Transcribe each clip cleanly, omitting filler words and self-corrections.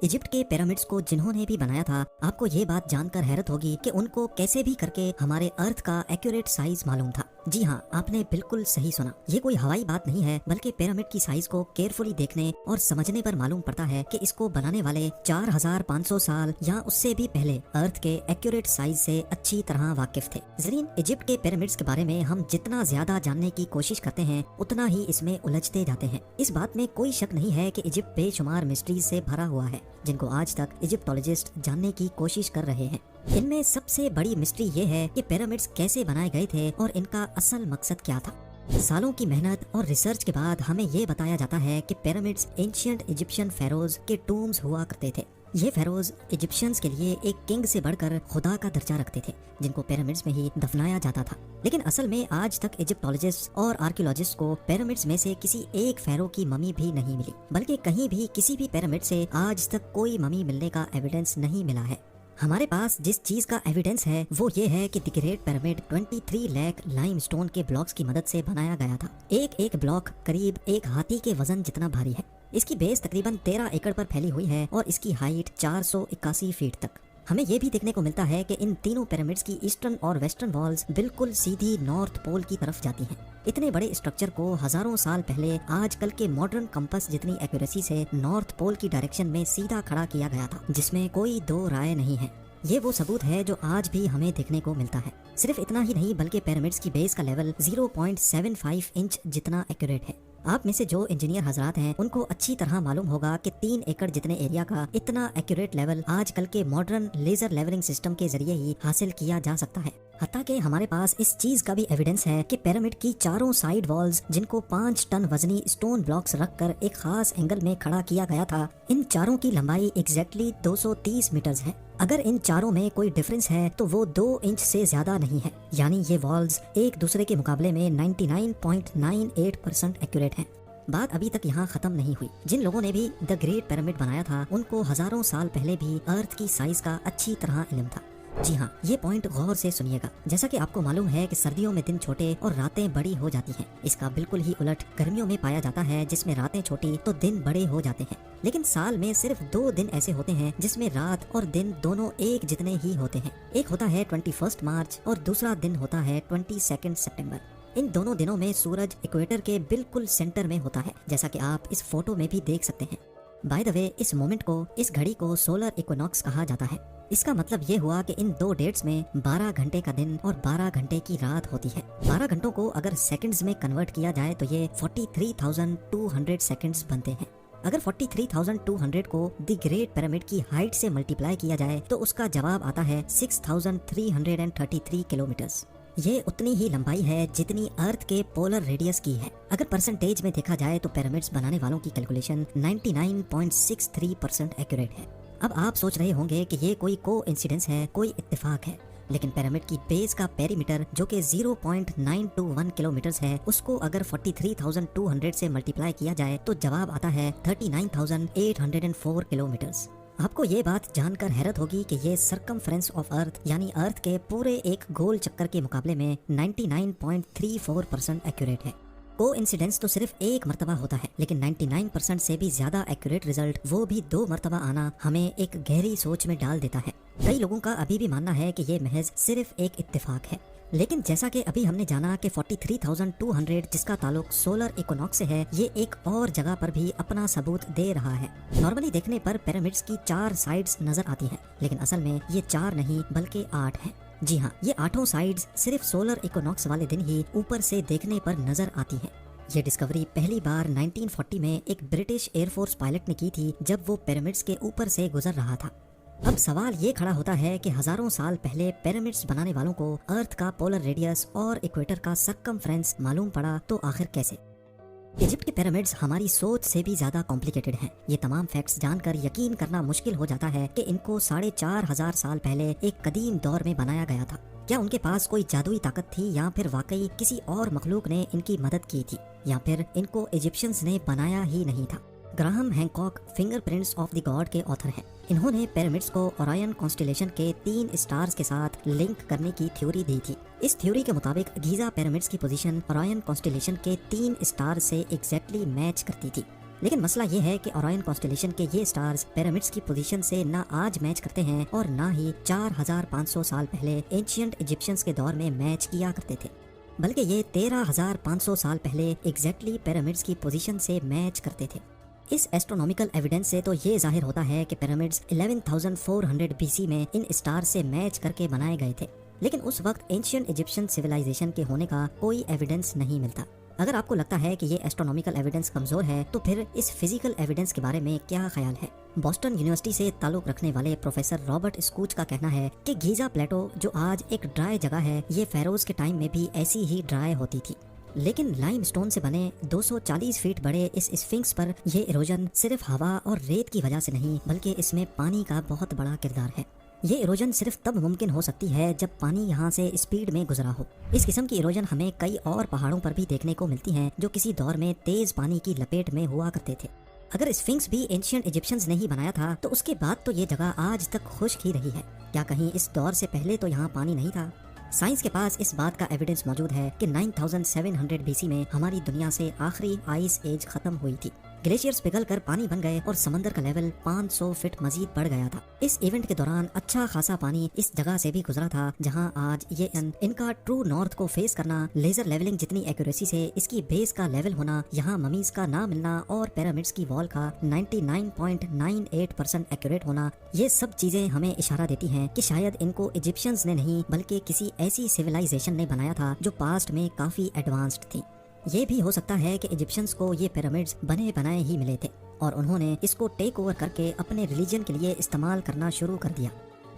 Egypt के pyramids को जिन्होंने भी बनाया था, आपको ये बात जानकर हैरत होगी कि उनको कैसे भी करके हमारे अर्थ का एक्यूरेट साइज मालूम था। जी हाँ, आपने बिल्कुल सही सुना। ये कोई हवाई बात नहीं है, बल्कि पिरामिड की साइज को केयरफुली देखने और समझने पर मालूम पड़ता है कि इसको बनाने वाले 4500 साल या उससे भी पहले अर्थ के एक्यूरेट साइज से अच्छी तरह वाकिफ थे। ज़रीन, इजिप्ट के पिरामिड्स के बारे में हम जितना ज्यादा जानने की कोशिश करते हैं, उतना ही इसमें उलझते जाते हैं। इस बात में कोई शक नहीं है कि इजिप्ट बेशुमार मिस्ट्रीज से भरा हुआ है, जिनको आज तक इजिप्टोलॉजिस्ट जानने की कोशिश कर रहे हैं। इनमें सबसे बड़ी मिस्ट्री ये है कि पिरामिड्स कैसे बनाए गए थे और इनका असल मकसद क्या था। सालों की मेहनत और रिसर्च के बाद हमें ये बताया जाता है कि पिरामिड्स एंशिएंट इजिप्शियन फेरोज के टूम्स हुआ करते थे। ये फेरोज इजिप्शियंस के लिए एक किंग से बढ़कर खुदा का दर्जा रखते थे, जिनको पिरामिड्स में ही दफनाया जाता था। लेकिन असल में आज तक इजिप्टोलॉजिस्ट और आर्कियोलॉजिस्ट को पिरामिड्स में से किसी एक फेरो की ममी भी नहीं मिली, बल्कि कहीं भी किसी भी पिरामिड से आज तक कोई ममी मिलने का एविडेंस नहीं मिला है। हमारे पास जिस चीज का एविडेंस है वो ये है कि the great pyramid 23 lakh limestone के ब्लॉक्स की मदद से बनाया गया था। एक एक ब्लॉक करीब एक हाथी के वजन जितना भारी है। इसकी बेस तकरीबन 13 एकड़ पर फैली हुई है और इसकी हाइट 481 फीट तक। हमें ये भी देखने को मिलता है कि इन तीनों पिरामिड्स की ईस्टर्न और वेस्टर्न वॉल्स बिल्कुल सीधी नॉर्थ पोल की तरफ जाती हैं। इतने बड़े स्ट्रक्चर को हजारों साल पहले आजकल के मॉडर्न कंपास जितनी एक्यूरेसी से नॉर्थ पोल की डायरेक्शन में सीधा खड़ा किया गया था, जिसमें कोई दो राय नहीं है। ये वो सबूत है जो आज भी हमें देखने को मिलता है। सिर्फ इतना ही नहीं, बल्कि पिरामिड्स की बेस का लेवल 0.75 इंच जितना एक्यूरेट है। आप में से जो इंजीनियर हजरात हैं, उनको अच्छी तरह मालूम होगा कि 3 एकड़ जितने एरिया का इतना एक्यूरेट लेवल आजकल के मॉडर्न लेजर लेवलिंग सिस्टम के जरिए ही हासिल किया जा सकता है। हत्ता कि हमारे पास इस चीज का भी एविडेंस है कि पिरामिड की चारों साइड वॉल्स, जिनको 5 टन वजनी स्टोन ब्लॉक्स रखकर एक खास एंगल में खड़ा किया गया था, इन चारों की लंबाई एग्जैक्टली 230 मीटर्स है। अगर इन चारों में कोई डिफरेंस है तो वो 2 इंच से ज्यादा नहीं है, यानी ये वॉल्स एक दूसरे के मुकाबले में 99.98% एक्यूरेट हैं। बात अभी तक यहाँ खत्म नहीं हुई। जिन लोगों ने भी द ग्रेट पिरामिड बनाया था, उनको हजारों साल पहले भी अर्थ की साइज का अच्छी तरह इल्म था। जी हाँ, ये पॉइंट गौर से सुनिएगा। जैसा कि आपको मालूम है कि सर्दियों में दिन छोटे और रातें बड़ी हो जाती हैं। इसका बिल्कुल ही उलट गर्मियों में पाया जाता है, जिसमें रातें छोटी तो दिन बड़े हो जाते हैं। लेकिन साल में सिर्फ 2 दिन ऐसे होते हैं जिसमें रात और दिन दोनों एक जितने ही होते हैं। एक होता है 21 मार्च और दूसरा दिन होता है 22 सितंबर। इन दोनों दिनों में सूरज इक्वेटर के बिल्कुल सेंटर में होता है, जैसा कि आप इस फोटो में भी देख सकते हैं। बाय द वे, इस मोमेंट को, इस घड़ी को सोलर इक्विनॉक्स कहा जाता है। इसका मतलब ये हुआ कि इन 2 डेट्स में 12 घंटे का दिन और 12 घंटे की रात होती है। 12 घंटों को अगर सेकंड्स में कन्वर्ट किया जाए तो ये 43,200 सेकंड्स बनते हैं। अगर 43,200 को द ग्रेट पिरामिड की हाइट से मल्टीप्लाई किया जाए तो उसका जवाब आता है 6,333 किलोमीटर्स। ये उतनी ही लंबाई है जितनी अर्थ के पोलर रेडियस की है। अगर परसेंटेज में देखा जाए तो पिरामिड्स बनाने वालों की कैलकुलेशन 99.63% एक्यूरेट है। अब आप सोच रहे होंगे कि ये कोई कोइंसिडेंस है, कोई इत्तेफाक है। लेकिन पिरामिड की बेस का पेरीमीटर, जो कि 0.921 किलोमीटर्स है, उसको अगर 43,200 से मल्टीप्लाई किया जाए तो जवाब आता है 39,804 किलोमीटर्स। आपको ये बात जानकर हैरत होगी कि ये सरकमफ्रेंस ऑफ अर्थ, यानी अर्थ के पूरे एक गोल चक्कर के मुकाबले में 99.34% एक्यूरेट है। कोइंसिडेंस तो सिर्फ एक मर्तबा होता है, लेकिन 99% से भी ज्यादा एक्यूरेट रिजल्ट, वो भी 2 मर्तबा आना, हमें एक गहरी सोच में डाल देता है। कई लोगों का अभी भी मानना है कि ये महज सिर्फ एक इत्तेफाक है। लेकिन जैसा कि अभी हमने जाना कि 43,200 जिसका ताल्लुक सोलर इक्विनॉक्स से है, ये एक और जगह पर भी अपना सबूत दे रहा है। नॉर्मली देखने पर पिरामिड्स की 4 साइड्स नजर आती हैं, लेकिन असल में ये 4 नहीं बल्कि 8 हैं। जी हाँ, ये 8 साइड्स सिर्फ सोलर इक्विनॉक्स वाले दिन ही ऊपर से देखने पर नजर आती हैं। ये डिस्कवरी पहली बार 1940 में एक ब्रिटिश एयरफोर्स पायलट ने की थी, जब वो पिरामिड्स के ऊपर से गुजर रहा था। अब सवाल ये खड़ा होता है कि हजारों साल पहले पिरामिड्स बनाने वालों को अर्थ का पोलर रेडियस और इक्वेटर का सरकमफ्रेंस मालूम पड़ा तो आखिर कैसे? इजिप्ट के पिरामिड्स हमारी सोच से भी ज्यादा कॉम्प्लिकेटेड हैं। ये तमाम फैक्ट्स जानकर यकीन करना मुश्किल हो जाता है कि इनको 4,500 साल पहले एक कदीम दौर में बनाया गया था। क्या उनके पास कोई जादुई ताकत थी, या फिर वाकई किसी और मखलूक ने इनकी मदद की थी, या फिर इनको इजिप्शियंस ने बनाया ही नहीं था? Graham Hancock fingerprints of the God के ऑथर हैं। इन्होंने पिरामिड्स को ओरायन कॉन्स्टेलेशन के 3 स्टार्स के साथ लिंक करने की थ्योरी दी थी। इस थ्योरी के मुताबिक गीजा पिरामिड्स की पोजीशन ओरायन कॉन्स्टेलेशन के 3 स्टार से एग्जैक्टली मैच करती थी। लेकिन मसला ये है कि ओरायन कॉन्स्टेलेशन के ये स्टार्स पिरामिड्स की पोजीशन से ना आज मैच करते हैं और ना ही 4500 साल पहले एंशिएंट इजिप्शियंस के दौर में मैच किया करते थे, बल्कि ये 13500 साल पहले एग्जैक्टली पिरामिड्स की पोजीशन से मैच करते थे। इस एस्ट्रोनॉमिकल एविडेंस से तो ये जाहिर होता है कि पिरामिड्स 11400 बीसी में इन स्टार से मैच करके बनाए गए थे, लेकिन उस वक्त एंशिएंट इजिप्शियन सिविलाइजेशन के होने का कोई एविडेंस नहीं मिलता। अगर आपको लगता है कि ये एस्ट्रोनॉमिकल एविडेंस कमजोर है तो फिर इस फिजिकल एविडेंस के बारे में क्या ख्याल है? बॉस्टन यूनिवर्सिटी से ताल्लुक रखने वाले प्रोफेसर रॉबर्ट स्कूच का कहना है कि गीजा प्लेटो जो आज एक ड्राई जगह है, ये फेरोज के टाइम में भी ऐसी ही ड्राई होती थी, लेकिन लाइमस्टोन से बने 240 फीट बड़े इस स्फिंक्स पर यह इरोजन सिर्फ हवा और रेत की वजह से नहीं बल्कि इसमें पानी का बहुत बड़ा किरदार है। ये इरोजन सिर्फ तब मुमकिन हो सकती है जब पानी यहाँ से स्पीड में गुजरा हो। इस किस्म की इरोजन हमें कई और पहाड़ों पर भी देखने को मिलती हैं जो किसी दौर में तेज पानी की लपेट में हुआ करते थे। अगर स्फिंक्स भी एंशिएंट इजिप्शियंस ने ही बनाया था तो उसके बाद तो ये जगह आज तक खुश्क ही रही है। क्या कहीं इस दौर से पहले तो यहाँ पानी नहीं था? साइंस के पास इस बात का एविडेंस मौजूद है कि 9700 बीसी में हमारी दुनिया से आखिरी आइस एज खत्म हुई थी। ग्लेशियर्स पिघलकर पानी बन गए और समंदर का लेवल 500 फीट मजीद बढ़ गया था। इस इवेंट के दौरान अच्छा खासा पानी इस जगह से भी गुजरा था जहां आज ये इनका ट्रू नॉर्थ को फेस करना, लेजर लेवलिंग जितनी एक्यूरेसी से इसकी बेस का लेवल होना, यहाँ ममीज का ना मिलना और पिरामिड्स की वॉल का 99.98% एक्यूरेट होना, ये सब चीजें हमें इशारा देती हैं कि शायद इनको इजिप्शियंस ने नहीं बल्कि किसी ऐसी सिविलाइजेशन ने बनाया था जो पास्ट में काफी एडवांस्ड थी। ये भी हो सकता है कि इजिप्शियंस को ये पिरामिड्स बने बनाए ही मिले थे और उन्होंने इसको टेक ओवर करके अपने रिलीजन के लिए इस्तेमाल करना शुरू कर दिया।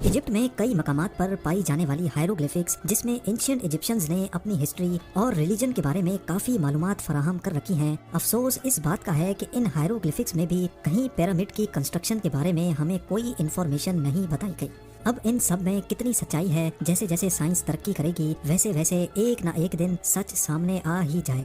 इजिप्ट में कई मकामात पर पाई जाने वाली हायरोग्लिफिक्स जिसमें एंशिएंट इजिप्शियंस ने अपनी हिस्ट्री और रिलीजन के बारे में काफी मालूमात फराहम कर रखी हैं। अफसोस इस बात का है कि इन हायरोग्लिफिक्स में भी कहीं पिरामिड की कंस्ट्रक्शन के बारे में हमें कोई इन्फॉर्मेशन नहीं बताई गई। अब इन सब में कितनी सच्चाई है, जैसे जैसे साइंस तरक्की करेगी वैसे वैसे एक ना एक दिन सच सामने आ ही जाए।